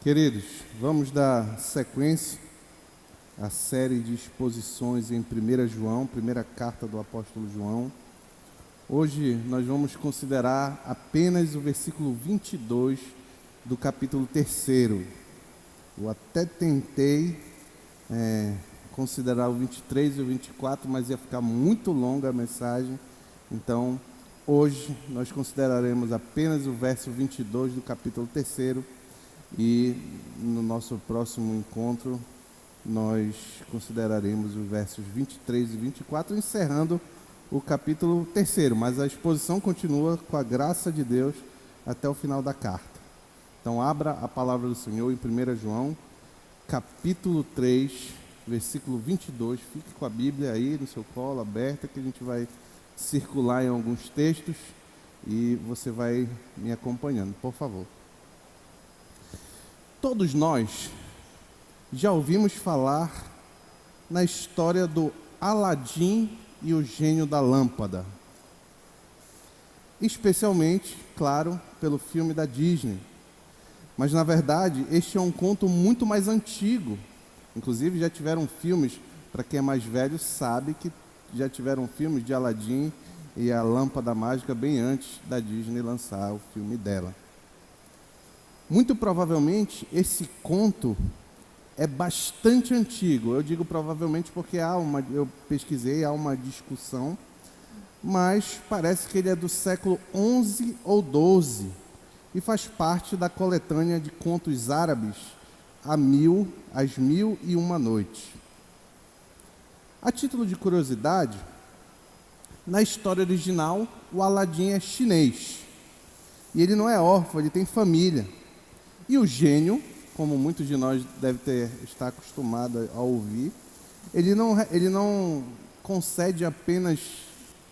Queridos, vamos dar sequência à série de exposições em 1 João, primeira carta do apóstolo João. Hoje nós vamos considerar apenas o versículo 22 do capítulo 3. Eu até tentei considerar o 23 e o 24, mas ia ficar muito longa a mensagem. Então, hoje nós consideraremos apenas o verso 22 do capítulo 3. E no nosso próximo encontro, nós consideraremos os versos 23 e 24, encerrando o capítulo 3. Mas a exposição continua com a graça de Deus até o final da carta. Então, abra a palavra do Senhor em 1 João, capítulo 3, versículo 22. Fique com a Bíblia aí no seu colo, aberta, que a gente vai circular em alguns textos e você vai me acompanhando, por favor. Todos nós já ouvimos falar na história do Aladim e o gênio da lâmpada. Especialmente, claro, pelo filme da Disney. Mas, na verdade, este é um conto muito mais antigo. Inclusive, já tiveram filmes, para quem é mais velho sabe que já tiveram filmes de Aladim e a Lâmpada Mágica bem antes da Disney lançar o filme dela. Muito provavelmente, esse conto é bastante antigo. Eu digo provavelmente porque eu pesquisei, há uma discussão, mas parece que ele é do século XI ou XII e faz parte da coletânea de contos árabes As Mil e Uma Noites. A título de curiosidade, na história original, o Aladim é chinês. E ele não é órfão, ele tem família. E o gênio, como muitos de nós devem estar acostumados a ouvir, ele não concede apenas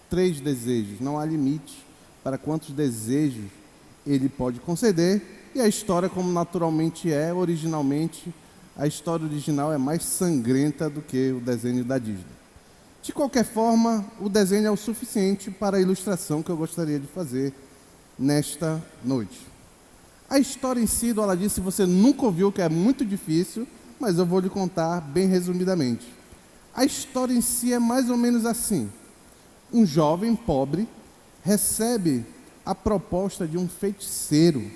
3 desejos, não há limite para quantos desejos ele pode conceder. E a história, como naturalmente originalmente, a história original é mais sangrenta do que o desenho da Disney. De qualquer forma, o desenho é o suficiente para a ilustração que eu gostaria de fazer nesta noite. A história em si do Aladim, se você nunca ouviu, que é muito difícil, mas eu vou lhe contar bem resumidamente. A história em si é mais ou menos assim. Um jovem pobre recebe a proposta de um feiticeiro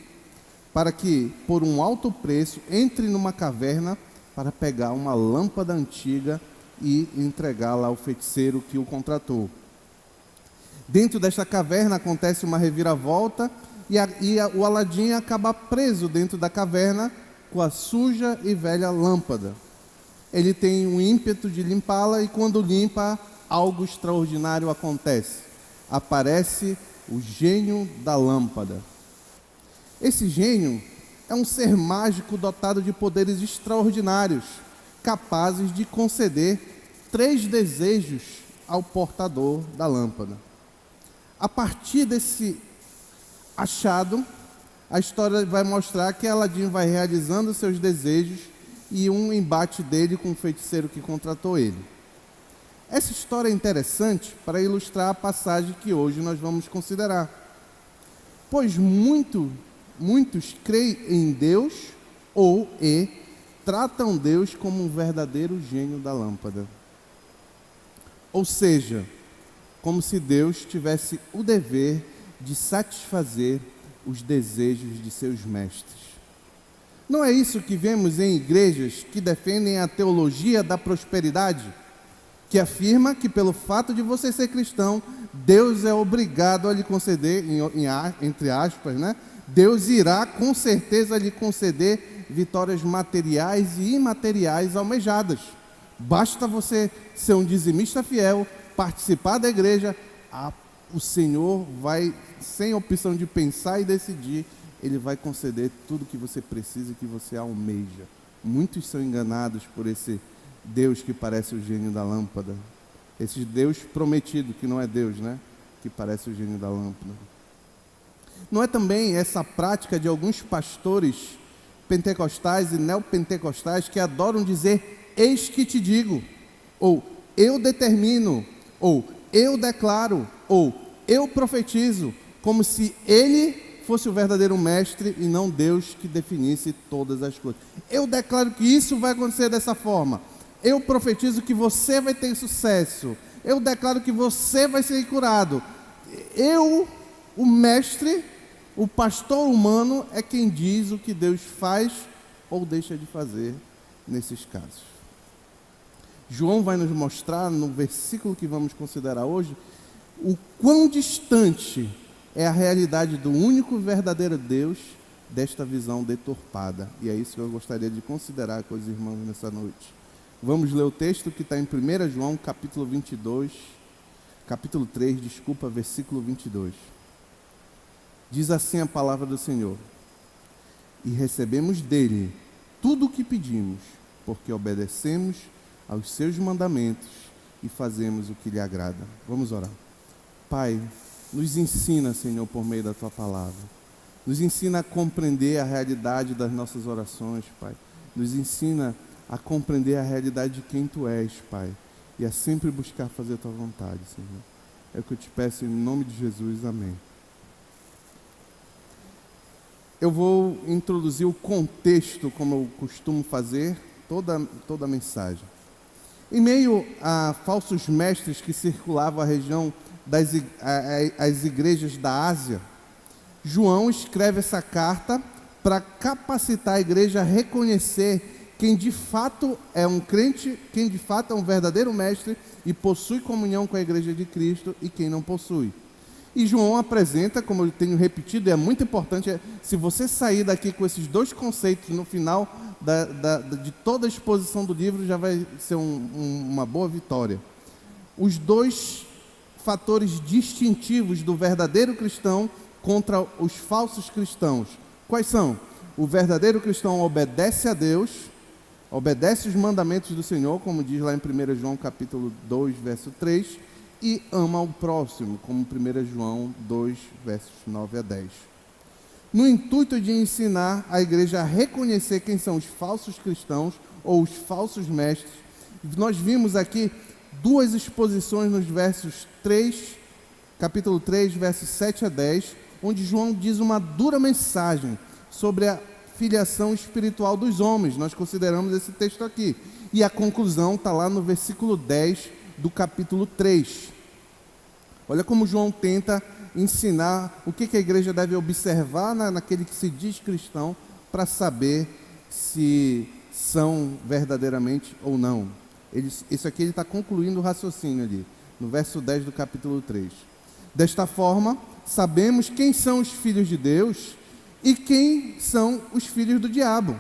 para que, por um alto preço, entre numa caverna para pegar uma lâmpada antiga e entregá-la ao feiticeiro que o contratou. Dentro desta caverna acontece uma reviravolta e o Aladim acaba preso dentro da caverna com a suja e velha lâmpada. Ele tem um ímpeto de limpá-la e quando limpa, algo extraordinário acontece. Aparece o gênio da lâmpada. Esse gênio é um ser mágico dotado de poderes extraordinários, capazes de conceder 3 desejos ao portador da lâmpada. A partir desse achado, a história vai mostrar que Aladim vai realizando seus desejos e um embate dele com o feiticeiro que contratou ele. Essa história é interessante para ilustrar a passagem que hoje nós vamos considerar. Pois muitos creem em Deus e tratam Deus como um verdadeiro gênio da lâmpada. Ou seja, como se Deus tivesse o dever de satisfazer os desejos de seus mestres. Não é isso que vemos em igrejas que defendem a teologia da prosperidade, que afirma que pelo fato de você ser cristão, Deus é obrigado a lhe conceder, entre aspas, Deus irá com certeza lhe conceder vitórias materiais e imateriais almejadas. Basta você ser um dizimista fiel, participar da igreja, o Senhor vai, sem opção de pensar e decidir, Ele vai conceder tudo que você precisa e que você almeja. Muitos são enganados por esse Deus que parece o gênio da lâmpada. Esse Deus prometido, que não é Deus, que parece o gênio da lâmpada. Não é também essa prática de alguns pastores pentecostais e neopentecostais que adoram dizer, eis que te digo, ou eu determino, ou eu declaro, ou eu profetizo, como se ele fosse o verdadeiro mestre e não Deus que definisse todas as coisas. Eu declaro que isso vai acontecer dessa forma. Eu profetizo que você vai ter sucesso. Eu declaro que você vai ser curado. Eu, o mestre, o pastor humano, é quem diz o que Deus faz ou deixa de fazer nesses casos. João vai nos mostrar, no versículo que vamos considerar hoje, o quão distante é a realidade do único e verdadeiro Deus desta visão deturpada. E é isso que eu gostaria de considerar com os irmãos nessa noite. Vamos ler o texto que está em 1 João, capítulo 3, versículo 22. Diz assim a palavra do Senhor: e recebemos dele tudo o que pedimos, porque obedecemos aos seus mandamentos e fazemos o que lhe agrada. Vamos orar. Pai, nos ensina, Senhor, por meio da tua palavra. Nos ensina a compreender a realidade das nossas orações, Pai. Nos ensina a compreender a realidade de quem tu és, Pai, e a sempre buscar fazer a tua vontade, Senhor. É o que eu te peço em nome de Jesus, amém. Eu vou introduzir o contexto, como eu costumo fazer, toda a mensagem. Em meio a falsos mestres que circulavam a região as igrejas da Ásia, João escreve essa carta para capacitar a igreja a reconhecer quem de fato é um crente, quem de fato é um verdadeiro mestre e possui comunhão com a igreja de Cristo e quem não possui. E João apresenta, como eu tenho repetido, e é muito importante, se você sair daqui com esses dois conceitos no final de toda a exposição do livro, já vai ser uma boa vitória. Os dois fatores distintivos do verdadeiro cristão contra os falsos cristãos. Quais são? O verdadeiro cristão obedece a Deus, obedece os mandamentos do Senhor, como diz lá em 1 João capítulo 2, verso 3, e ama o próximo, como 1 João 2, versos 9 a 10. No intuito de ensinar a igreja a reconhecer quem são os falsos cristãos ou os falsos mestres, nós vimos aqui duas exposições nos versos 3, capítulo 3, versos 7 a 10, onde João diz uma dura mensagem sobre a filiação espiritual dos homens. Nós consideramos esse texto aqui. E a conclusão está lá no versículo 10 do capítulo 3. Olha como João tenta ensinar o que a igreja deve observar naquele que se diz cristão para saber se são verdadeiramente ou não. Isso aqui ele está concluindo o raciocínio ali, no verso 10 do capítulo 3. Desta forma, sabemos quem são os filhos de Deus e quem são os filhos do diabo.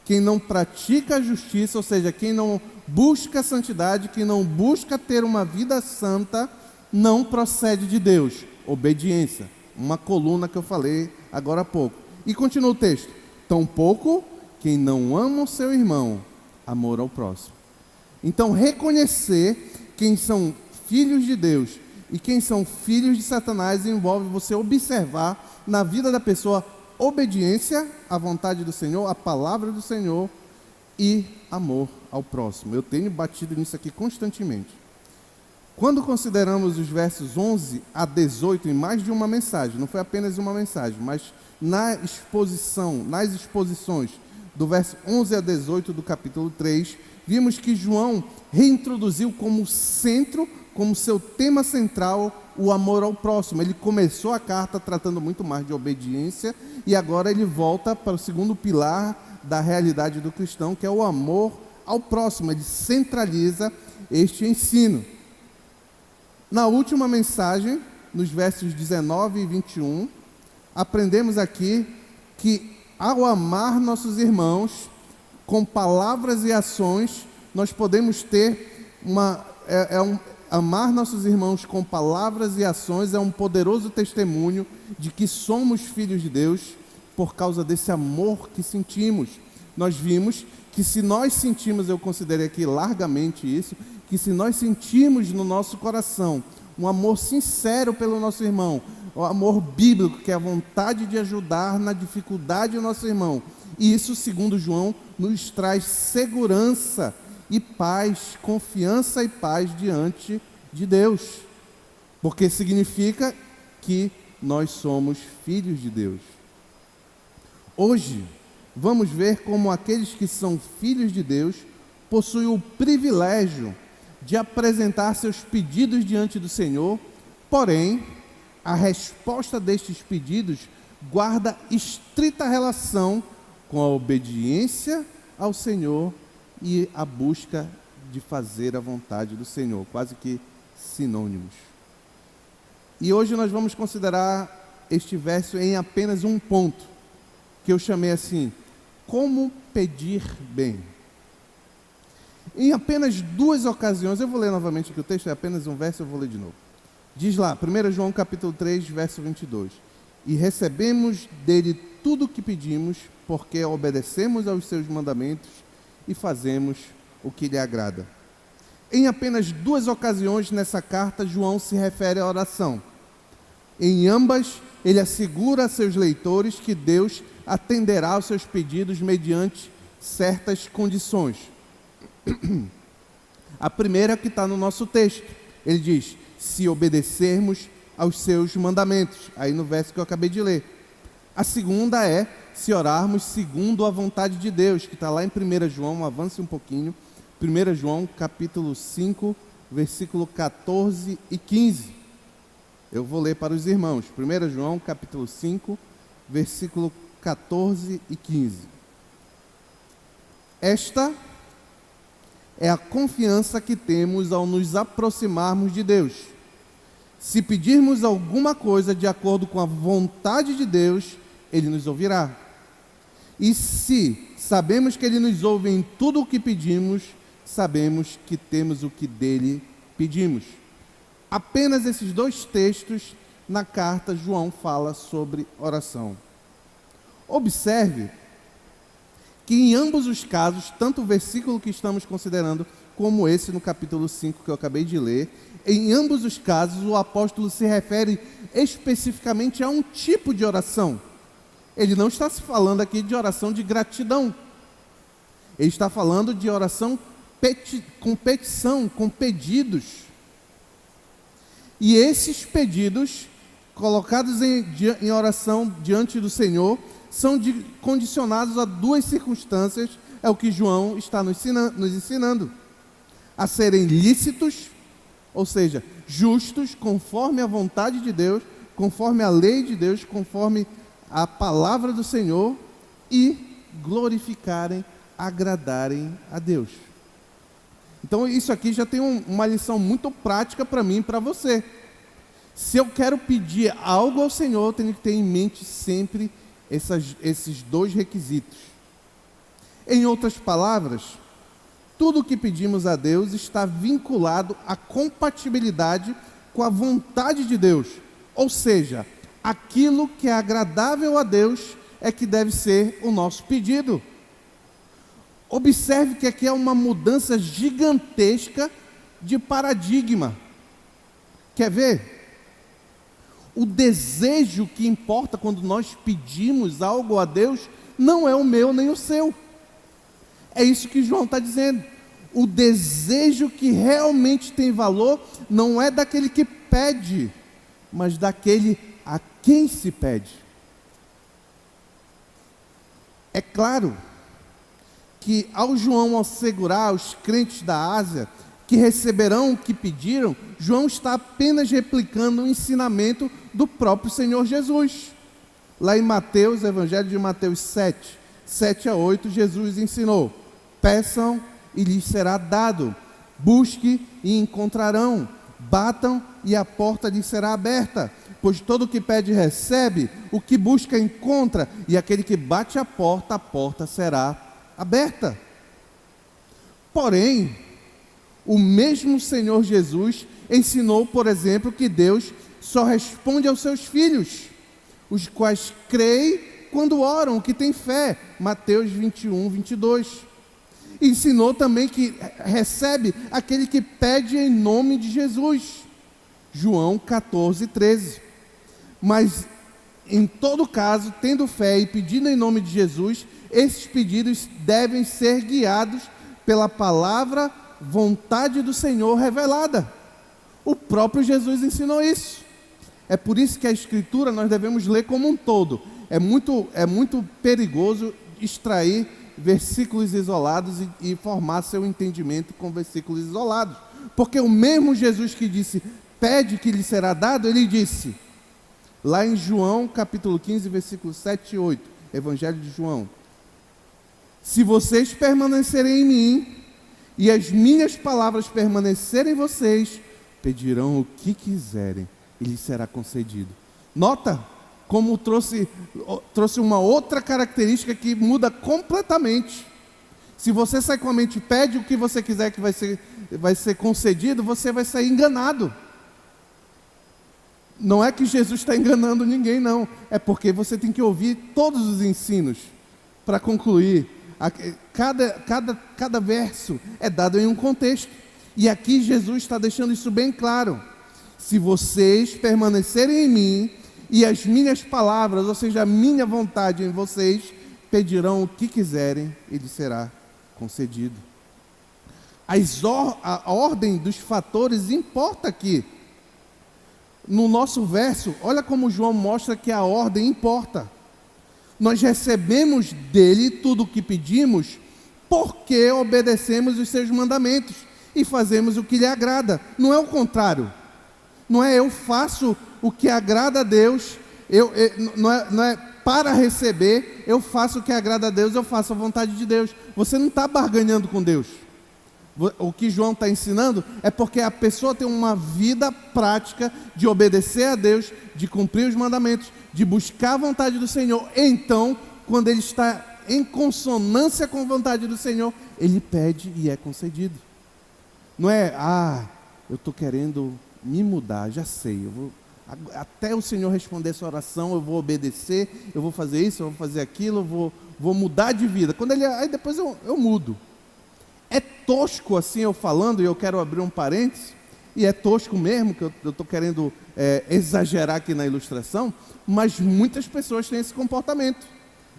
Quem não pratica a justiça, ou seja, quem não busca a santidade, quem não busca ter uma vida santa, não procede de Deus. Obediência, uma coluna que eu falei agora há pouco. E continua o texto: tampouco quem não ama o seu irmão, amor ao próximo. Então, reconhecer quem são filhos de Deus e quem são filhos de Satanás envolve você observar na vida da pessoa obediência à vontade do Senhor, à palavra do Senhor e amor ao próximo. Eu tenho batido nisso aqui constantemente. Quando consideramos os versos 11 a 18 em mais de uma mensagem, não foi apenas uma mensagem, mas nas exposições do verso 11 a 18 do capítulo 3, vimos que João reintroduziu como centro, como seu tema central, o amor ao próximo. Ele começou a carta tratando muito mais de obediência e agora ele volta para o segundo pilar da realidade do cristão, que é o amor ao próximo. Ele centraliza este ensino. Na última mensagem, nos versos 19 e 21, aprendemos aqui que ao amar nossos irmãos com palavras e ações, nós podemos ter amar nossos irmãos com palavras e ações é um poderoso testemunho de que somos filhos de Deus por causa desse amor que sentimos. Nós vimos que se nós sentimos, eu considerei aqui largamente isso, que se nós sentirmos no nosso coração um amor sincero pelo nosso irmão, o amor bíblico, que é a vontade de ajudar na dificuldade do nosso irmão, e isso, segundo João, nos traz segurança e paz, confiança e paz diante de Deus, porque significa que nós somos filhos de Deus. Hoje, vamos ver como aqueles que são filhos de Deus possuem o privilégio de apresentar seus pedidos diante do Senhor, porém, a resposta destes pedidos guarda estrita relação com a obediência ao Senhor e a busca de fazer a vontade do Senhor, quase que sinônimos. E hoje nós vamos considerar este verso em apenas um ponto, que eu chamei assim, como pedir bem. Em apenas duas ocasiões, eu vou ler novamente aqui o texto, é apenas um verso, eu vou ler de novo. Diz lá, 1 João capítulo 3, verso 22. E recebemos dele tudo o que pedimos, porque obedecemos aos seus mandamentos e fazemos o que lhe agrada. Em apenas duas ocasiões nessa carta, João se refere à oração. Em ambas, ele assegura a seus leitores que Deus atenderá aos seus pedidos mediante certas condições. A primeira que está no nosso texto, ele diz, se obedecermos aos seus mandamentos, aí no verso que eu acabei de ler. A segunda é, se orarmos segundo a vontade de Deus, que está lá em 1 João, avance um pouquinho, 1 João capítulo 5, versículo 14 e 15. Eu vou ler para os irmãos, 1 João capítulo 5, versículo 14 e 15. Esta é a confiança que temos ao nos aproximarmos de Deus. Se pedirmos alguma coisa de acordo com a vontade de Deus, Ele nos ouvirá. E se sabemos que Ele nos ouve em tudo o que pedimos, sabemos que temos o que dele pedimos. Apenas esses dois textos na carta, João fala sobre oração. Observe que em ambos os casos, tanto o versículo que estamos considerando, como esse no capítulo 5 que eu acabei de ler, em ambos os casos o apóstolo se refere especificamente a um tipo de oração. Ele não está se falando aqui de oração de gratidão. Ele está falando de oração com petição, com pedidos. E esses pedidos, colocados em oração diante do Senhor, são condicionados a duas circunstâncias, é o que João está nos ensinando. A serem lícitos, ou seja, justos, conforme a vontade de Deus, conforme a lei de Deus, conforme a palavra do Senhor, e glorificarem, agradarem a Deus. Então isso aqui já tem uma lição muito prática para mim e para você. Se eu quero pedir algo ao Senhor, eu tenho que ter em mente sempre esses dois requisitos. Em outras palavras, tudo o que pedimos a Deus está vinculado à compatibilidade com a vontade de Deus. Ou seja, aquilo que é agradável a Deus é que deve ser o nosso pedido. Observe que aqui é uma mudança gigantesca de paradigma. Quer ver? O desejo que importa quando nós pedimos algo a Deus não é o meu nem o seu. É isso que João está dizendo. O desejo que realmente tem valor não é daquele que pede, mas daquele a quem se pede. É claro que ao João assegurar aos crentes da Ásia que receberão o que pediram, João está apenas replicando o ensinamento do próprio Senhor Jesus. Lá em Mateus, Evangelho de Mateus 7 a 8, Jesus ensinou: peçam e lhes será dado, busque e encontrarão, batam e a porta lhes será aberta, pois todo o que pede recebe, o que busca encontra, e aquele que bate a porta será aberta. Porém, o mesmo Senhor Jesus ensinou, por exemplo, que Deus só responde aos seus filhos, os quais creem quando oram, que têm fé. Mateus 21, 22. Ensinou também que recebe aquele que pede em nome de Jesus. João 14, 13. Mas, em todo caso, tendo fé e pedindo em nome de Jesus, esses pedidos devem ser guiados pela palavra, vontade do Senhor revelada. O próprio Jesus ensinou isso. É por isso que a Escritura nós devemos ler como um todo. É muito perigoso extrair versículos isolados e formar seu entendimento com versículos isolados. Porque o mesmo Jesus que disse, pede que lhe será dado, ele disse, lá em João capítulo 15, versículos 7 e 8, Evangelho de João, se vocês permanecerem em mim, e as minhas palavras permanecerem em vocês, pedirão o que quiserem, e lhes será concedido. Nota como trouxe uma outra característica que muda completamente. Se você sai com a mente, pede o que você quiser que vai ser concedido, você vai sair enganado. Não é que Jesus está enganando ninguém, não. É porque você tem que ouvir todos os ensinos para concluir. Cada verso é dado em um contexto. E aqui Jesus está deixando isso bem claro. Se vocês permanecerem em mim, e as minhas palavras, ou seja, a minha vontade em vocês, pedirão o que quiserem e lhes será concedido. A ordem dos fatores importa aqui. No nosso verso, olha como João mostra que a ordem importa. Nós recebemos dele tudo o que pedimos, porque obedecemos os seus mandamentos e fazemos o que lhe agrada. Não é o contrário. Não é eu faço o que agrada a Deus, não é para receber, eu faço o que agrada a Deus, eu faço a vontade de Deus. Você não está barganhando com Deus. O que João está ensinando é porque a pessoa tem uma vida prática de obedecer a Deus, de cumprir os mandamentos, de buscar a vontade do Senhor. Então, quando ele está em consonância com a vontade do Senhor, ele pede e é concedido. Não é, eu estou querendo me mudar, já sei, até o Senhor responder essa oração, eu vou obedecer, eu vou fazer isso, eu vou fazer aquilo, eu vou mudar de vida. Aí depois eu mudo. É tosco assim eu falando, e eu quero abrir um parênteses, e é tosco mesmo, que eu estou querendo exagerar aqui na ilustração, mas muitas pessoas têm esse comportamento.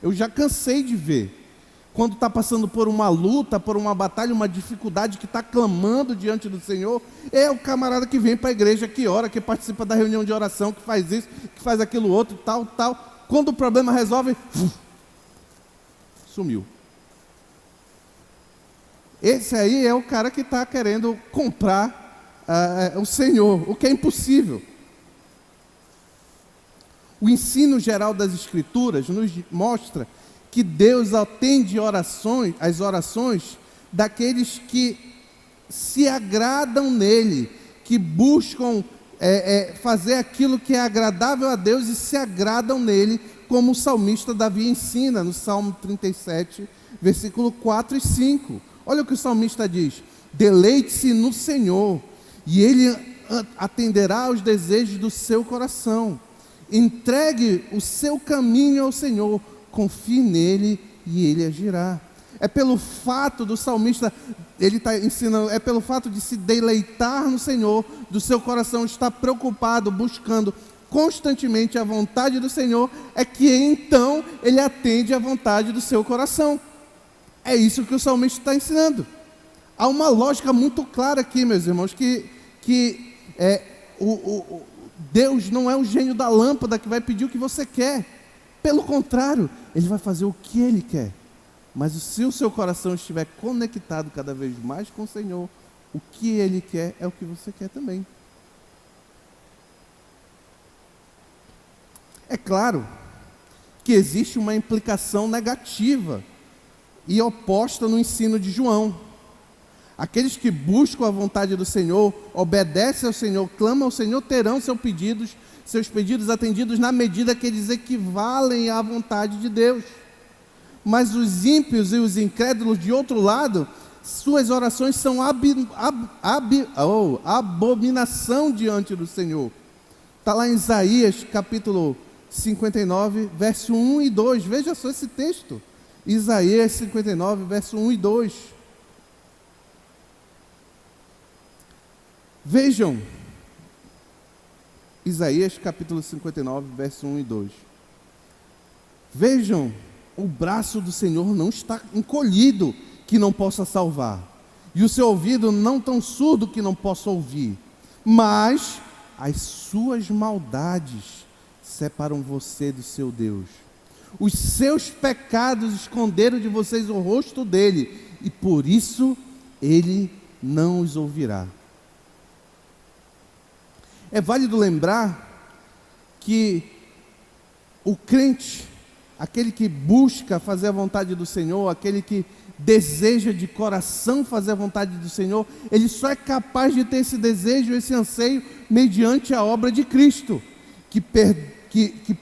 Eu já cansei de ver. Quando está passando por uma luta, por uma batalha, uma dificuldade, que está clamando diante do Senhor, é o camarada que vem para a igreja, que ora, que participa da reunião de oração, que faz isso, que faz aquilo outro, tal. Quando o problema resolve, sumiu. Esse aí é o cara que está querendo comprar o Senhor, o que é impossível. O ensino geral das Escrituras nos mostra que Deus atende as orações daqueles que se agradam nele, que buscam fazer aquilo que é agradável a Deus e se agradam nele, como o salmista Davi ensina no Salmo 37, versículo 4 e 5. Olha o que o salmista diz: deleite-se no Senhor, e ele atenderá aos desejos do seu coração. Entregue o seu caminho ao Senhor, confie nele e ele agirá. É pelo fato do salmista, ele está ensinando, é pelo fato de se deleitar no Senhor, do seu coração estar preocupado, buscando constantemente a vontade do Senhor, é que então ele atende à vontade do seu coração. É isso que o salmista está ensinando. Há uma lógica muito clara aqui, meus irmãos, que Deus não é o gênio da lâmpada que vai pedir o que você quer. Pelo contrário, ele vai fazer o que ele quer. Mas se o seu coração estiver conectado cada vez mais com o Senhor, o que ele quer é o que você quer também. É claro que existe uma implicação negativa e oposta no ensino de João. Aqueles que buscam a vontade do Senhor, obedecem ao Senhor, clamam ao Senhor, terão seus pedidos atendidos na medida que eles equivalem à vontade de Deus. Mas os ímpios e os incrédulos, de outro lado, suas orações são abominação diante do Senhor. Está lá em Isaías capítulo 59, verso 1 e 2. Veja só esse texto. Isaías 59, verso 1 e 2. Vejam, Isaías capítulo 59, verso 1 e 2. Vejam, o braço do Senhor não está encolhido que não possa salvar, e o seu ouvido não tão surdo que não possa ouvir, mas as suas maldades separam você do seu Deus. Os seus pecados esconderam de vocês o rosto dele, e por isso ele não os ouvirá. É válido lembrar que o crente, aquele que busca fazer a vontade do Senhor, aquele que deseja de coração fazer a vontade do Senhor, ele só é capaz de ter esse desejo, esse anseio, mediante a obra de Cristo, que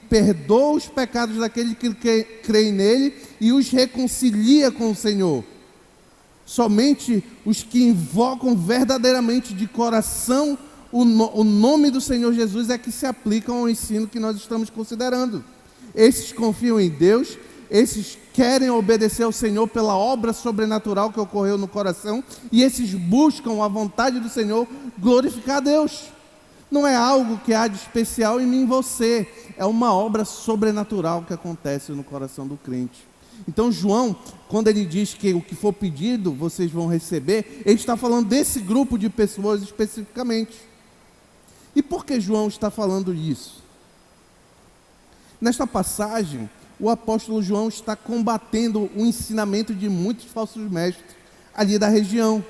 perdoa os pecados daquele que crê nele e os reconcilia com o Senhor. Somente os que invocam verdadeiramente de coração o nome do Senhor Jesus é que se aplicam ao ensino que nós estamos considerando. Esses confiam em Deus, esses querem obedecer ao Senhor pela obra sobrenatural que ocorreu no coração, e esses buscam a vontade do Senhor, glorificar a Deus. Não é algo que há de especial em mim e você, é uma obra sobrenatural que acontece no coração do crente. Então João, quando ele diz que o que for pedido vocês vão receber, ele está falando desse grupo de pessoas especificamente. E por que João está falando isso? Nesta passagem, o apóstolo João está combatendo o ensinamento de muitos falsos mestres ali da região,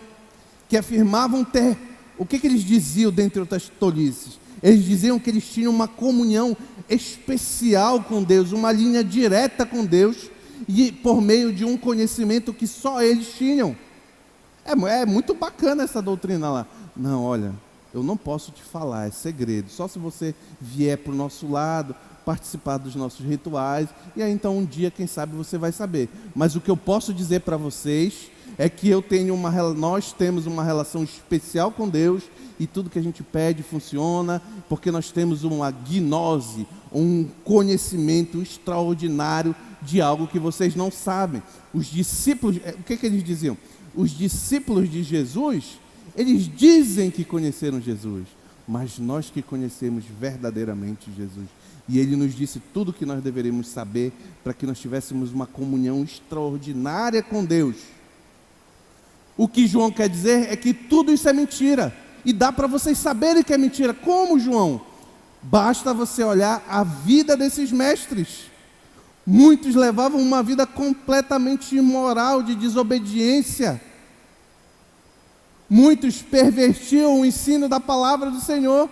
que afirmavam ter... O que eles diziam, dentre outras tolices? Eles diziam que eles tinham uma comunhão especial com Deus, uma linha direta com Deus, e por meio de um conhecimento que só eles tinham. É muito bacana essa doutrina lá. Não, olha, eu não posso te falar, é segredo. Só se você vier para o nosso lado, participar dos nossos rituais, e aí então um dia, quem sabe, você vai saber. Mas o que eu posso dizer para vocês é que nós temos uma relação especial com Deus, e tudo que a gente pede funciona, porque nós temos uma gnose, um conhecimento extraordinário de algo que vocês não sabem. Os discípulos, o que eles diziam? Os discípulos de Jesus, eles dizem que conheceram Jesus, mas nós que conhecemos verdadeiramente Jesus. E ele nos disse tudo o que nós deveríamos saber para que nós tivéssemos uma comunhão extraordinária com Deus. O que João quer dizer é que tudo isso é mentira. E dá para vocês saberem que é mentira. Como, João? Basta você olhar a vida desses mestres. Muitos levavam uma vida completamente imoral, de desobediência. Muitos pervertiam o ensino da palavra do Senhor.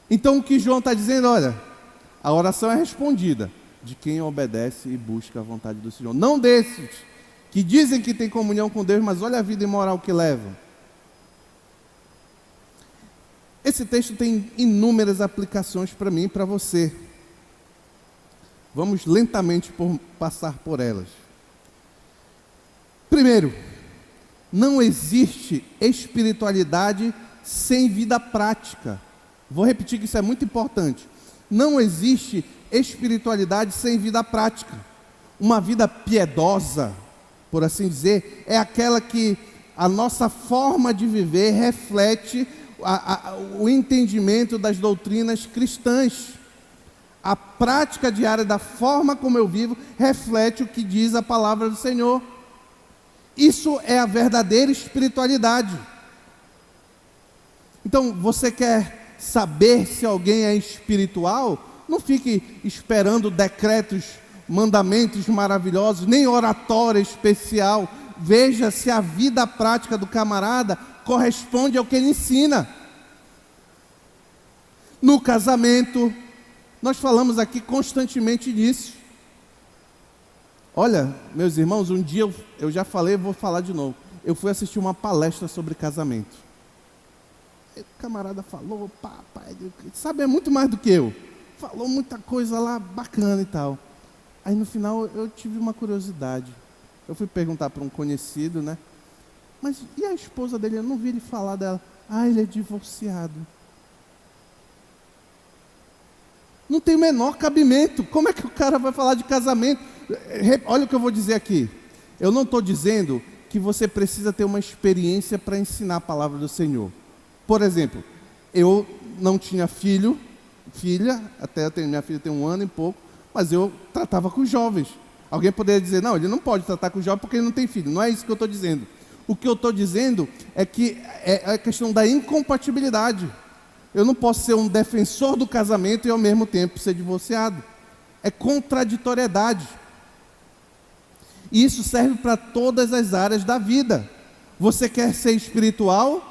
Então o que João está dizendo, olha, a oração é respondida de quem obedece e busca a vontade do Senhor. Não desses que dizem que tem comunhão com Deus, mas olha a vida imoral que levam. Esse texto tem inúmeras aplicações para mim e para você. Vamos lentamente passar por elas. Primeiro, não existe espiritualidade sem vida prática. Vou repetir que isso é muito importante. Não existe espiritualidade sem vida prática. Uma vida piedosa, por assim dizer, é aquela que a nossa forma de viver reflete o entendimento das doutrinas cristãs. A prática diária da forma como eu vivo reflete o que diz a palavra do Senhor. Isso é a verdadeira espiritualidade. Então, você quer saber se alguém é espiritual? Não fique esperando decretos, mandamentos maravilhosos, nem oratória especial. Veja se a vida prática do camarada corresponde ao que ele ensina. No casamento, nós falamos aqui constantemente disso. Olha, meus irmãos, um dia eu já falei, vou falar de novo. Eu fui assistir uma palestra sobre casamento. O camarada falou, papai, sabe, é muito mais do que eu. Falou muita coisa lá bacana e tal. Aí no final eu tive uma curiosidade. Eu fui perguntar para um conhecido, né? Mas e a esposa dele? Eu não vi ele falar dela. Ah, ele é divorciado. Não tem o menor cabimento. Como é que o cara vai falar de casamento? Olha o que eu vou dizer aqui. Eu não estou dizendo que você precisa ter uma experiência para ensinar a palavra do Senhor. Por exemplo, eu não tinha filha, até minha filha tem 1 ano e pouco, mas eu tratava com jovens. Alguém poderia dizer, não, ele não pode tratar com jovem porque ele não tem filho. Não é isso que eu estou dizendo. O que eu estou dizendo é que é a questão da incompatibilidade. Eu não posso ser um defensor do casamento e ao mesmo tempo ser divorciado. É contraditoriedade. E isso serve para todas as áreas da vida. Você quer ser espiritual?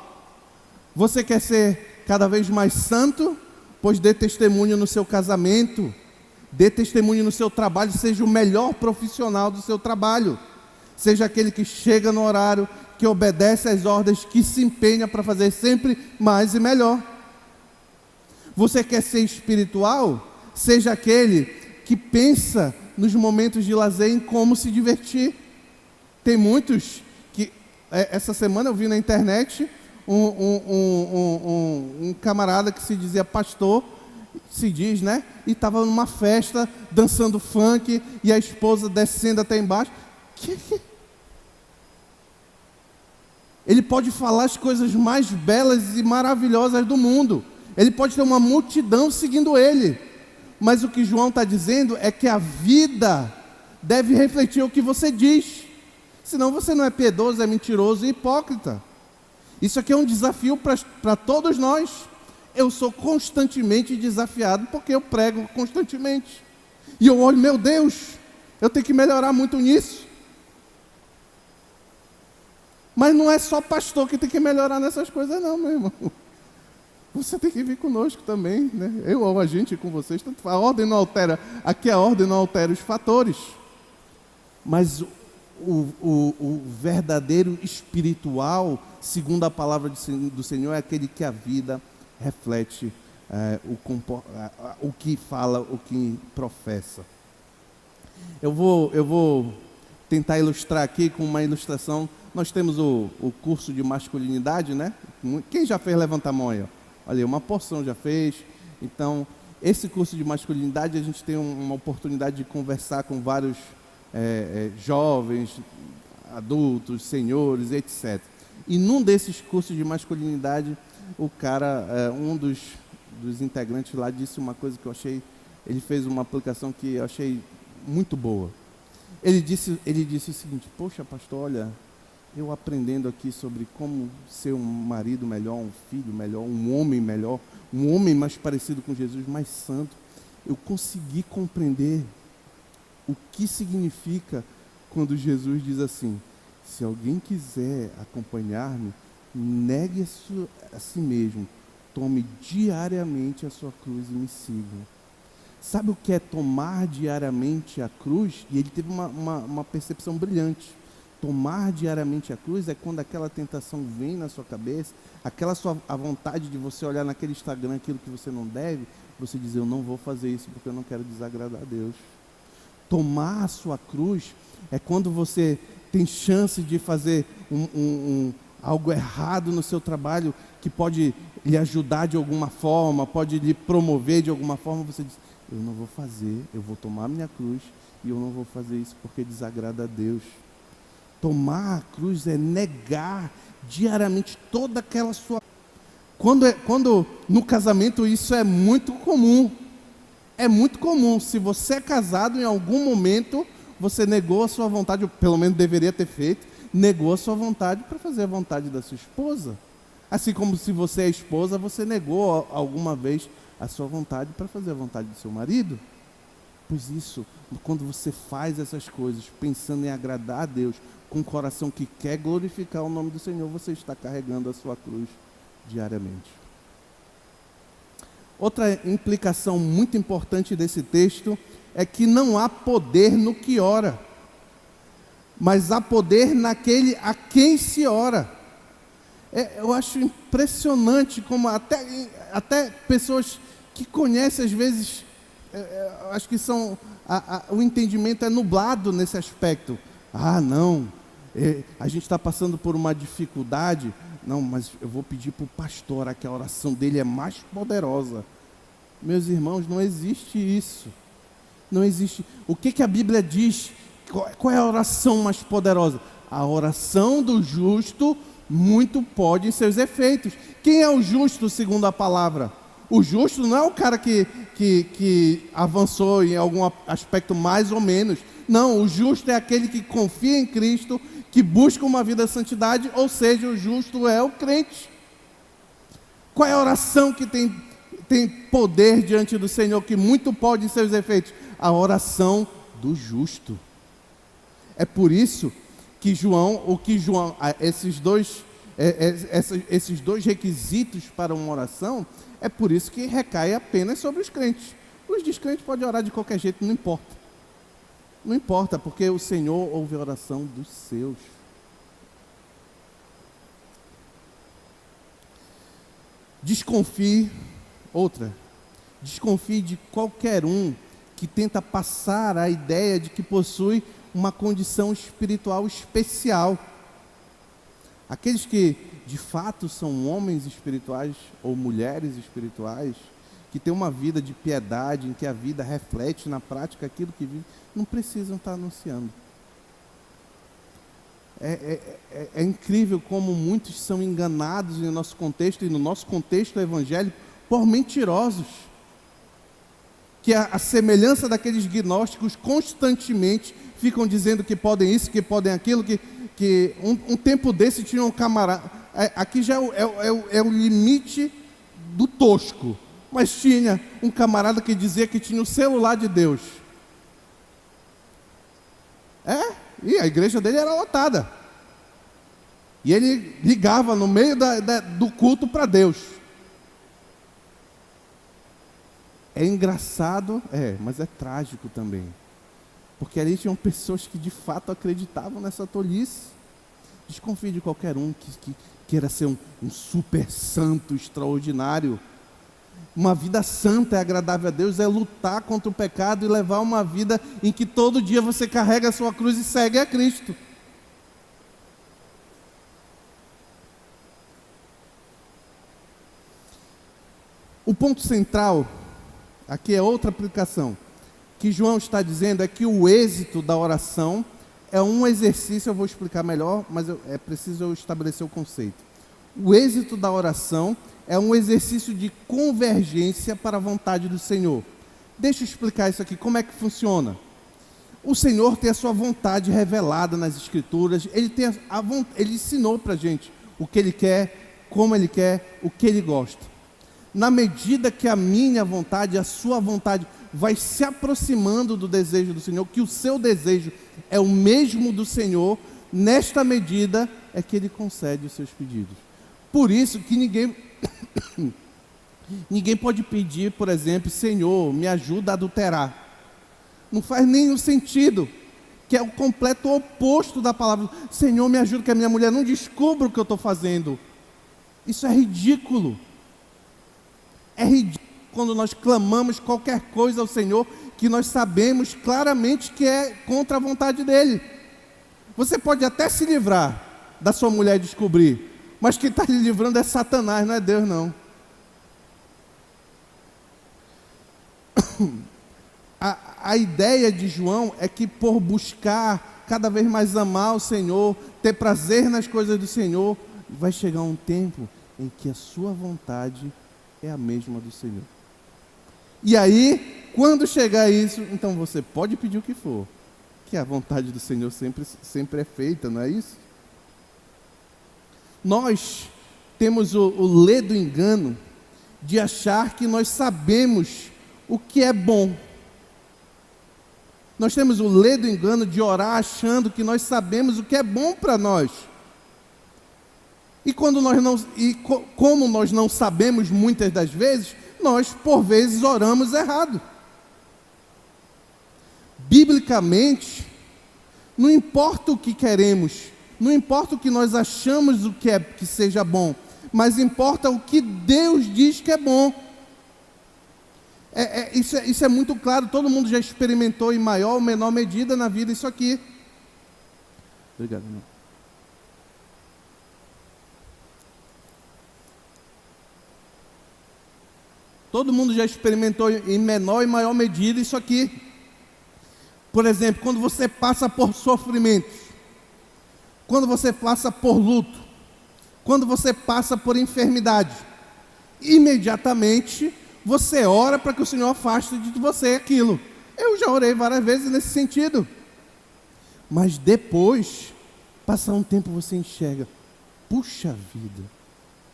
Você quer ser cada vez mais santo? Pois dê testemunho no seu casamento, dê testemunho no seu trabalho, seja o melhor profissional do seu trabalho. Seja aquele que chega no horário, que obedece às ordens, que se empenha para fazer sempre mais e melhor. Você quer ser espiritual? Seja aquele que pensa nos momentos de lazer em como se divertir. Tem muitos que, essa semana eu vi na internet um camarada que se dizia pastor, se diz, né? E estava numa festa, dançando funk, e a esposa descendo até embaixo. Ele pode falar as coisas mais belas e maravilhosas do mundo. Ele pode ter uma multidão seguindo ele. Mas o que João está dizendo é que a vida deve refletir o que você diz. Senão você não é piedoso, é mentiroso e hipócrita. Isso aqui é um desafio para todos nós. Eu sou constantemente desafiado porque eu prego constantemente. E eu olho, meu Deus, eu tenho que melhorar muito nisso. Mas não é só pastor que tem que melhorar nessas coisas não, meu irmão. Você tem que vir conosco também, né? Eu ou a gente com vocês, tanto faz. A ordem não altera, aqui a ordem não altera os fatores. Mas o verdadeiro espiritual, segundo a palavra do Senhor, é aquele que a vida reflete o que fala, o que professa. Eu vou tentar ilustrar aqui com uma ilustração. Nós temos o curso de masculinidade, né? Quem já fez, levanta a mão aí, ó. Olha, uma porção já fez. Então, esse curso de masculinidade, a gente tem uma oportunidade de conversar com vários jovens, adultos, senhores, etc. E num desses cursos de masculinidade, o cara, um dos integrantes lá disse uma coisa que eu achei, ele fez uma aplicação que eu achei muito boa. Ele disse o seguinte: poxa, pastor, olha, eu aprendendo aqui sobre como ser um marido melhor, um filho melhor, um homem melhor, um homem mais parecido com Jesus, mais santo, eu consegui compreender o que significa quando Jesus diz assim: se alguém quiser acompanhar-me, negue a si mesmo, tome diariamente a sua cruz e me siga. Sabe o que é tomar diariamente a cruz? E ele teve uma percepção brilhante. Tomar diariamente a cruz é quando aquela tentação vem na sua cabeça, a vontade de você olhar naquele Instagram aquilo que você não deve, você dizer: eu não vou fazer isso porque eu não quero desagradar a Deus. Tomar a sua cruz é quando você tem chance de fazer algo errado no seu trabalho, que pode lhe ajudar de alguma forma, pode lhe promover de alguma forma, você diz: eu não vou fazer, eu vou tomar minha cruz e eu não vou fazer isso porque desagrada a Deus. Tomar a cruz é negar diariamente toda aquela sua... Quando no casamento isso é muito comum. É muito comum. Se você é casado, em algum momento você negou a sua vontade, ou pelo menos deveria ter feito, negou a sua vontade para fazer a vontade da sua esposa. Assim como se você é esposa, você negou alguma vez a sua vontade para fazer a vontade do seu marido. Pois isso, quando você faz essas coisas pensando em agradar a Deus, com um coração que quer glorificar o nome do Senhor, você está carregando a sua cruz diariamente. Outra implicação muito importante desse texto é que não há poder no que ora, mas há poder naquele a quem se ora. Eu acho impressionante como até pessoas que conhecem às vezes, acho que o entendimento é nublado nesse aspecto. Ah, não, a gente está passando por uma dificuldade. Não, mas eu vou pedir para o pastor, que a oração dele é mais poderosa. Meus irmãos, não existe isso. Não existe. O que a Bíblia diz? Qual é a oração mais poderosa? A oração do justo muito pode em seus efeitos. Quem é o justo segundo a palavra? O justo não é o cara que avançou em algum aspecto mais ou menos. Não, o justo é aquele que confia em Cristo, que busca uma vida de santidade, ou seja, o justo é o crente. Qual é a oração que tem poder diante do Senhor, que muito pode em seus efeitos? A oração do justo. É por isso que esses dois requisitos para uma oração, é por isso que recai apenas sobre os crentes. Os descrentes podem orar de qualquer jeito, não importa. Não importa, porque o Senhor ouve a oração dos seus. Desconfie de qualquer um que tenta passar a ideia de que possui uma condição espiritual especial. Aqueles que de fato são homens espirituais ou mulheres espirituais, que têm uma vida de piedade, em que a vida reflete na prática aquilo que vive, não precisam estar anunciando. É incrível como muitos são enganados no nosso contexto, e no nosso contexto evangélico, por mentirosos, que a semelhança daqueles gnósticos constantemente ficam dizendo que podem isso, que podem aquilo, que um tempo desse tinha um camarada, aqui já é o limite do tosco, mas tinha um camarada que dizia que tinha o celular de Deus. E a igreja dele era lotada. E ele ligava no meio do culto para Deus. É engraçado, mas é trágico também. Porque ali tinham pessoas que de fato acreditavam nessa tolice. Desconfie de qualquer um que queira ser um super santo extraordinário. Uma vida santa é agradável a Deus, é lutar contra o pecado e levar uma vida em que todo dia você carrega a sua cruz e segue a Cristo. O ponto central, aqui é outra aplicação, que João está dizendo é que o êxito da oração é um exercício, eu vou explicar melhor, mas é preciso eu estabelecer o conceito. O êxito da oração é um exercício de convergência para a vontade do Senhor. Deixa eu explicar isso aqui, como é que funciona. O Senhor tem a sua vontade revelada nas Escrituras, Ele ensinou para a gente o que Ele quer, como Ele quer, o que Ele gosta. Na medida que a minha vontade, a sua vontade, vai se aproximando do desejo do Senhor, que o seu desejo é o mesmo do Senhor, nesta medida é que Ele concede os seus pedidos. Por isso que ninguém pode pedir, por exemplo, Senhor, me ajuda a adulterar. Não faz nenhum sentido, que é o completo oposto da palavra. Senhor, me ajuda que a minha mulher não descubra o que eu estou fazendo. Isso é ridículo. É ridículo quando nós clamamos qualquer coisa ao Senhor que nós sabemos claramente que é contra a vontade dEle. Você pode até se livrar da sua mulher descobrir, mas quem está lhe livrando é Satanás, não é Deus não. A ideia de João é que por buscar cada vez mais amar o Senhor, ter prazer nas coisas do Senhor, vai chegar um tempo em que a sua vontade é a mesma do Senhor. E aí, quando chegar isso, então você pode pedir o que for, que a vontade do Senhor sempre é feita, não é isso? Nós temos o ledo engano de achar que nós sabemos o que é bom. Nós temos o ledo engano de orar achando que nós sabemos o que é bom para nós. E como nós não sabemos muitas das vezes, nós por vezes oramos errado. Biblicamente, não importa o que queremos, não importa o que nós achamos que seja bom, mas importa o que Deus diz que é bom. Isso é muito claro, todo mundo já experimentou em maior ou menor medida na vida isso aqui. Obrigado, irmão. Todo mundo já experimentou em menor e maior medida isso aqui. Por exemplo, quando você passa por sofrimentos, quando você passa por luto, quando você passa por enfermidade, imediatamente você ora para que o Senhor afaste de você aquilo. Eu já orei várias vezes nesse sentido. Mas depois, passar um tempo você enxerga, puxa vida,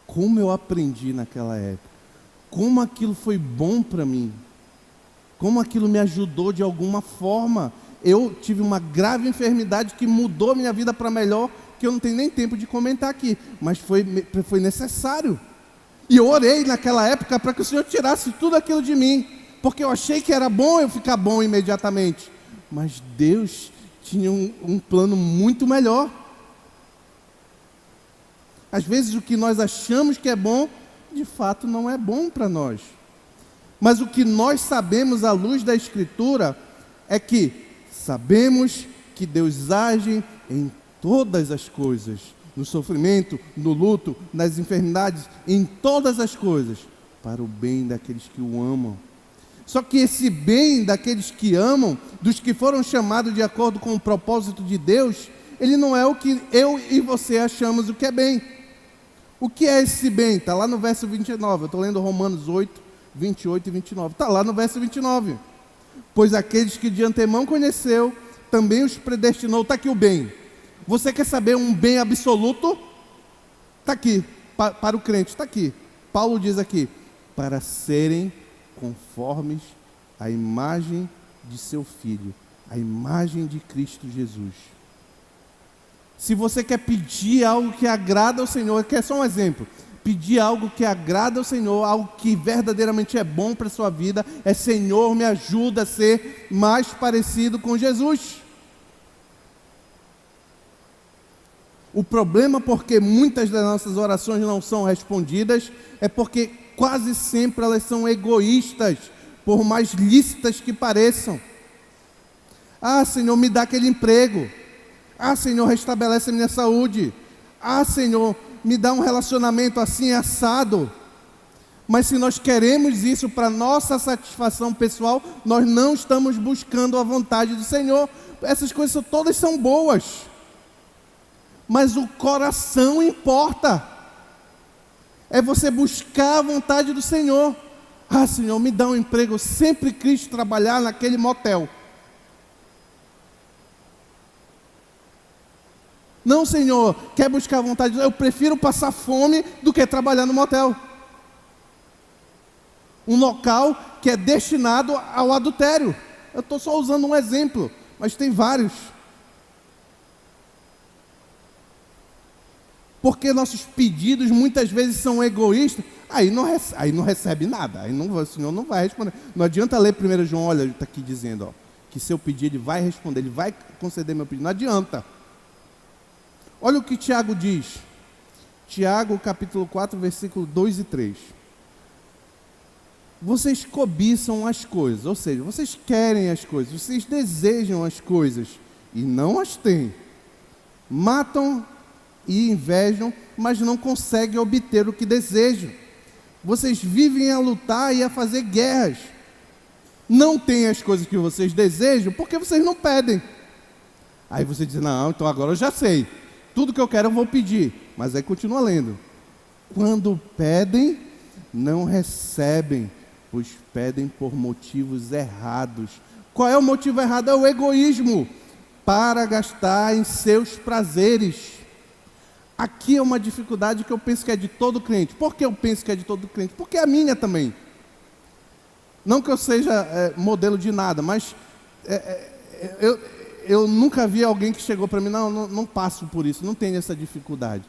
como eu aprendi naquela época, como aquilo foi bom para mim, como aquilo me ajudou de alguma forma. Eu tive uma grave enfermidade que mudou minha vida para melhor, que eu não tenho nem tempo de comentar aqui, mas foi necessário. E eu orei naquela época para que o Senhor tirasse tudo aquilo de mim, porque eu achei que era bom eu ficar bom imediatamente. Mas Deus tinha um plano muito melhor. Às vezes o que nós achamos que é bom, de fato não é bom para nós. Mas o que nós sabemos à luz da Escritura é que sabemos que Deus age em todas as coisas, no sofrimento, no luto, nas enfermidades, em todas as coisas, para o bem daqueles que o amam. Só que esse bem daqueles que amam, dos que foram chamados de acordo com o propósito de Deus, ele não é o que eu e você achamos o que é bem. O que é esse bem? Está lá no verso 29, eu estou lendo Romanos 8, 28 e 29. Está lá no verso 29. Pois aqueles que de antemão conheceu, também os predestinou. Está aqui o bem. Você quer saber um bem absoluto? Está aqui, para o crente, está aqui. Paulo diz aqui, para serem conformes à imagem de seu Filho, a imagem de Cristo Jesus. Se você quer pedir algo que agrada ao Senhor, quer só um exemplo, pedir algo que agrada ao Senhor, algo que verdadeiramente é bom para a sua vida, é: Senhor, me ajuda a ser mais parecido com Jesus. O problema porque muitas das nossas orações não são respondidas é porque quase sempre elas são egoístas, por mais lícitas que pareçam. Ah, Senhor, me dá aquele emprego. Ah, Senhor, restabelece a minha saúde. Ah, Senhor, me dá um relacionamento assim assado. Mas se nós queremos isso para nossa satisfação pessoal, nós não estamos buscando a vontade do Senhor. Essas coisas todas são boas, mas o coração importa. É você buscar a vontade do Senhor. Ah, Senhor, me dá um emprego. Eu sempre quis trabalhar naquele motel. Não, Senhor, quer buscar a vontade de Deus? Eu prefiro passar fome do que trabalhar no motel. Um local que é destinado ao adultério. Eu estou só usando um exemplo, mas tem vários. Porque nossos pedidos muitas vezes são egoístas, aí não recebe nada, o Senhor não vai responder. Não adianta ler 1 João, olha, está aqui dizendo, que se eu pedir, Ele vai responder, Ele vai conceder meu pedido, não adianta. Olha o que Tiago diz, Tiago capítulo 4, versículo 2 e 3. Vocês cobiçam as coisas, ou seja, vocês querem as coisas, vocês desejam as coisas e não as têm. Matam e invejam, mas não conseguem obter o que desejam. Vocês vivem a lutar e a fazer guerras. Não têm as coisas que vocês desejam porque vocês não pedem. Aí você diz, não, então agora eu já sei. Tudo que eu quero eu vou pedir. Mas aí continua lendo. Quando pedem, não recebem, pois pedem por motivos errados. Qual é o motivo errado? É o egoísmo, para gastar em seus prazeres. Aqui é uma dificuldade que eu penso que é de todo crente. Por que eu penso que é de todo crente? Porque é a minha também. Não que eu seja modelo de nada, mas eu nunca vi alguém que chegou para mim, não passo por isso, não tenho essa dificuldade.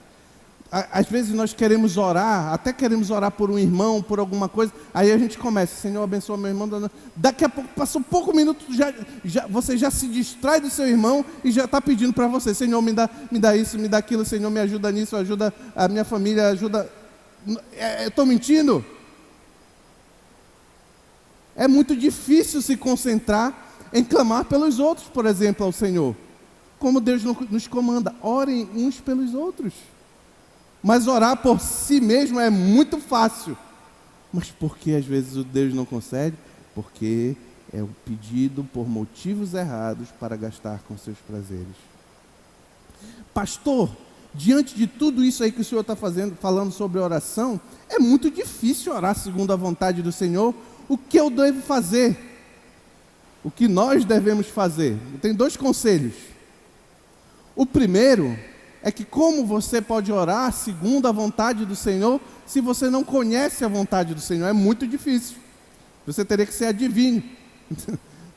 Às vezes nós queremos orar, até queremos orar por um irmão, por alguma coisa, aí a gente começa, Senhor, abençoa meu irmão. Daqui a pouco, passou pouco minuto, você já se distrai do seu irmão e já está pedindo para você, Senhor, me dá isso, me dá aquilo, Senhor, me ajuda nisso, ajuda a minha família, ajuda... Eu estou mentindo? É muito difícil se concentrar em clamar pelos outros, por exemplo, ao Senhor. Como Deus nos comanda, orem uns pelos outros. Mas orar por si mesmo é muito fácil. Mas por que às vezes o Deus não concede? Porque é o pedido por motivos errados para gastar com seus prazeres. Pastor, diante de tudo isso aí que o Senhor está falando sobre oração, é muito difícil orar segundo a vontade do Senhor. O que eu devo fazer? O que nós devemos fazer? Tem dois conselhos. O primeiro é que como você pode orar segundo a vontade do Senhor, se você não conhece a vontade do Senhor? É muito difícil. Você teria que ser adivinho.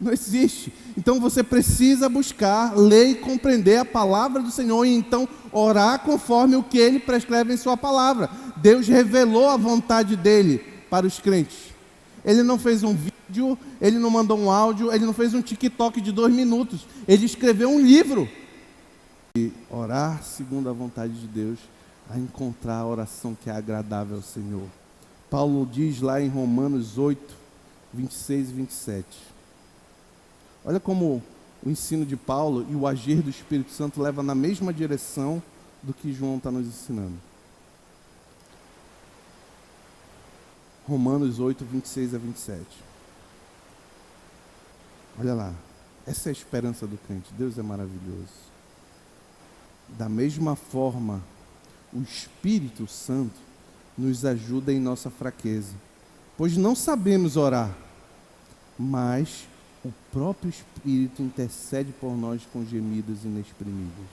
Não existe. Então você precisa buscar, ler e compreender a palavra do Senhor e então orar conforme o que Ele prescreve em sua palavra. Deus revelou a vontade dEle para os crentes. Ele não fez um vídeo, Ele não mandou um áudio, Ele não fez um TikTok de 2 minutos. Ele escreveu um livro. E orar segundo a vontade de Deus, a encontrar a oração que é agradável ao Senhor. Paulo diz lá em Romanos 8, 26 e 27. Olha como o ensino de Paulo e o agir do Espírito Santo leva na mesma direção do que João está nos ensinando. Romanos 8, 26 a 27. Olha lá, essa é a esperança do crente. Deus é maravilhoso. Da mesma forma, o Espírito Santo nos ajuda em nossa fraqueza, pois não sabemos orar, mas o próprio Espírito intercede por nós com gemidos inexprimíveis.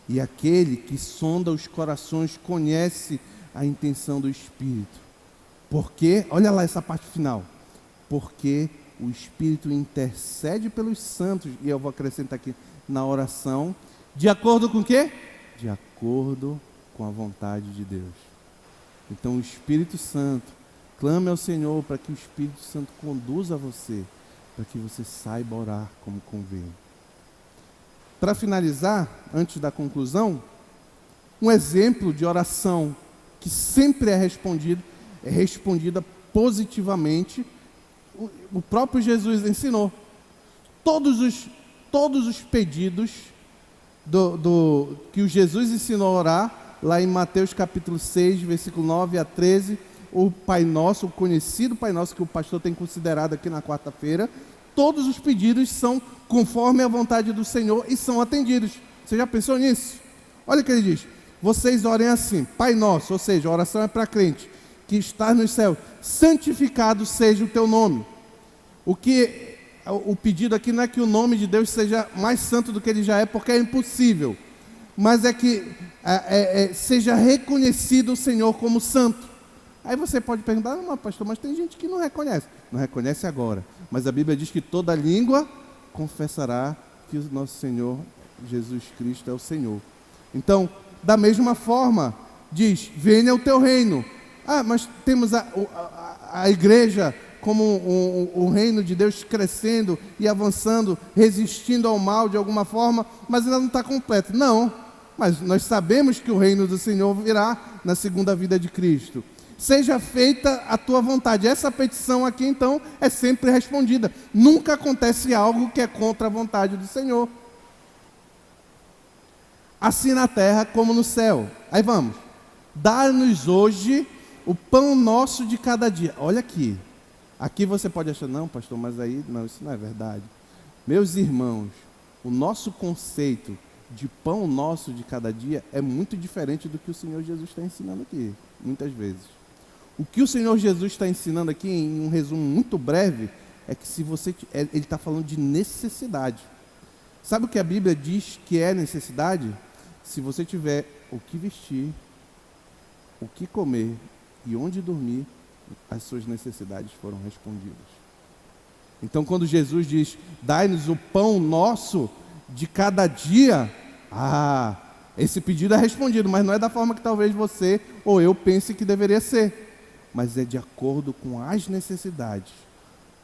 E aquele que sonda os corações conhece a intenção do Espírito. Porque, olha lá essa parte final, porque o Espírito intercede pelos santos, e eu vou acrescentar aqui na oração, de acordo com o quê? De acordo com a vontade de Deus. Então o Espírito Santo, clame ao Senhor para que o Espírito Santo conduza você, para que você saiba orar como convém. Para finalizar, antes da conclusão, um exemplo de oração que sempre é respondida positivamente, o próprio Jesus ensinou. Todos os pedidos que o Jesus ensinou a orar, lá em Mateus capítulo 6, versículo 9 a 13, o Pai Nosso, o conhecido Pai Nosso que o pastor tem considerado aqui na quarta-feira, todos os pedidos são conforme a vontade do Senhor e são atendidos. Você já pensou nisso? Olha o que ele diz: vocês orem assim, Pai Nosso, ou seja, a oração é para crente, que está nos céus, santificado seja o teu nome. O pedido aqui não é que o nome de Deus seja mais santo do que ele já é, porque é impossível, mas é que seja reconhecido o Senhor como santo. Aí você pode perguntar: não, pastor, mas tem gente que não reconhece. Não reconhece agora, mas a Bíblia diz que toda língua confessará que o nosso Senhor Jesus Cristo é o Senhor. Então, da mesma forma, diz: venha o teu reino. Mas temos a igreja como o reino de Deus crescendo e avançando, resistindo ao mal de alguma forma, mas ainda não está completo. Não, mas nós sabemos que o reino do Senhor virá na segunda vinda de Cristo. Seja feita a tua vontade. Essa petição aqui, então, é sempre respondida. Nunca acontece algo que é contra a vontade do Senhor. Assim na terra como no céu. Aí vamos. Dá-nos hoje o pão nosso de cada dia. Olha aqui. Aqui você pode achar: não, pastor, mas aí, não, isso não é verdade. Meus irmãos, o nosso conceito de pão nosso de cada dia é muito diferente do que o Senhor Jesus está ensinando aqui, muitas vezes. O que o Senhor Jesus está ensinando aqui, em um resumo muito breve, é que ele está falando de necessidade. Sabe o que a Bíblia diz que é necessidade? Se você tiver o que vestir, o que comer e onde dormir, as suas necessidades foram respondidas. Então, quando Jesus diz: dai-nos o pão nosso de cada dia, esse pedido é respondido, mas não é da forma que talvez você ou eu pense que deveria ser, mas é de acordo com as necessidades.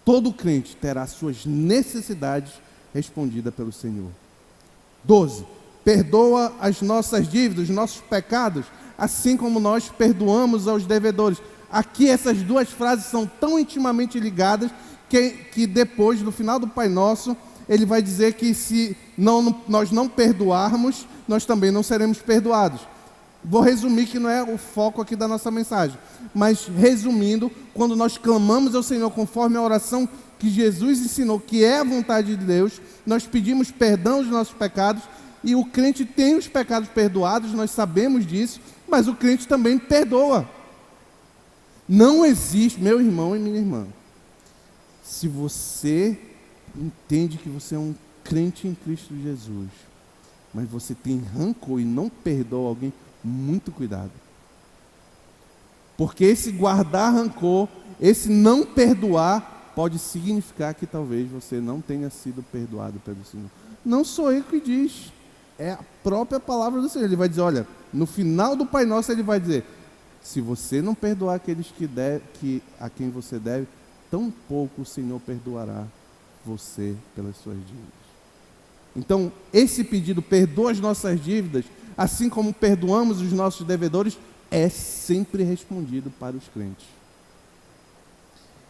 Todo crente terá suas necessidades respondidas pelo Senhor. 12. Perdoa as nossas dívidas, os nossos pecados, assim como nós perdoamos aos devedores. Aqui essas duas frases são tão intimamente ligadas que depois, no final do Pai Nosso, ele vai dizer que se nós não perdoarmos, nós também não seremos perdoados. Vou resumir, que não é o foco aqui da nossa mensagem, mas resumindo, quando nós clamamos ao Senhor conforme a oração que Jesus ensinou, que é a vontade de Deus, nós pedimos perdão dos nossos pecados, e o crente tem os pecados perdoados, nós sabemos disso, mas o crente também perdoa. Não existe, meu irmão e minha irmã, se você entende que você é um crente em Cristo Jesus, mas você tem rancor e não perdoa alguém, muito cuidado. Porque esse guardar rancor, esse não perdoar, pode significar que talvez você não tenha sido perdoado pelo Senhor. Não sou eu que diz, é a própria palavra do Senhor. Ele vai dizer, olha, no final do Pai Nosso ele vai dizer, se você não perdoar aqueles a quem você deve, tampouco o Senhor perdoará você pelas suas dívidas. Então, esse pedido, perdoa as nossas dívidas, assim como perdoamos os nossos devedores, é sempre respondido para os crentes.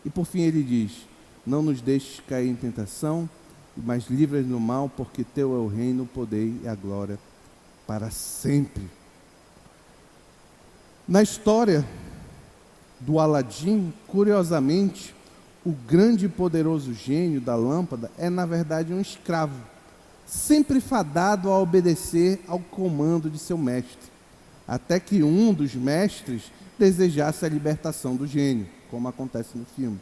E por fim ele diz, não nos deixes cair em tentação, mas livra-nos do mal, porque teu é o reino, o poder e a glória para sempre. Na história do Aladim, curiosamente, o grande e poderoso gênio da lâmpada é, na verdade, um escravo, sempre fadado a obedecer ao comando de seu mestre, até que um dos mestres desejasse a libertação do gênio, como acontece no filme.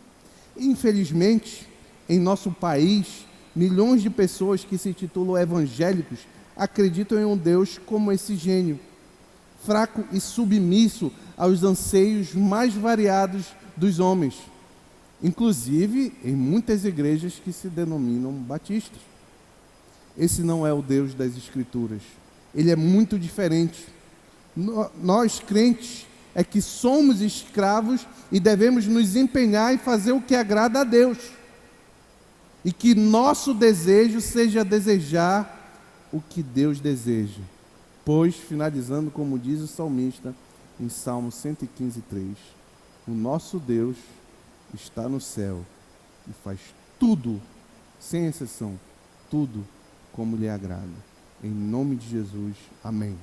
Infelizmente, em nosso país, milhões de pessoas que se titulam evangélicos acreditam em um Deus como esse gênio, fraco e submisso aos anseios mais variados dos homens, inclusive em muitas igrejas que se denominam batistas. Esse não é o Deus das Escrituras. Ele é muito diferente. Nós, crentes, é que somos escravos e devemos nos empenhar em fazer o que agrada a Deus. E que nosso desejo seja desejar o que Deus deseja. Pois, finalizando como diz o salmista em Salmo 115:3, o nosso Deus está no céu e faz tudo, sem exceção, tudo como lhe agrada. Em nome de Jesus, amém.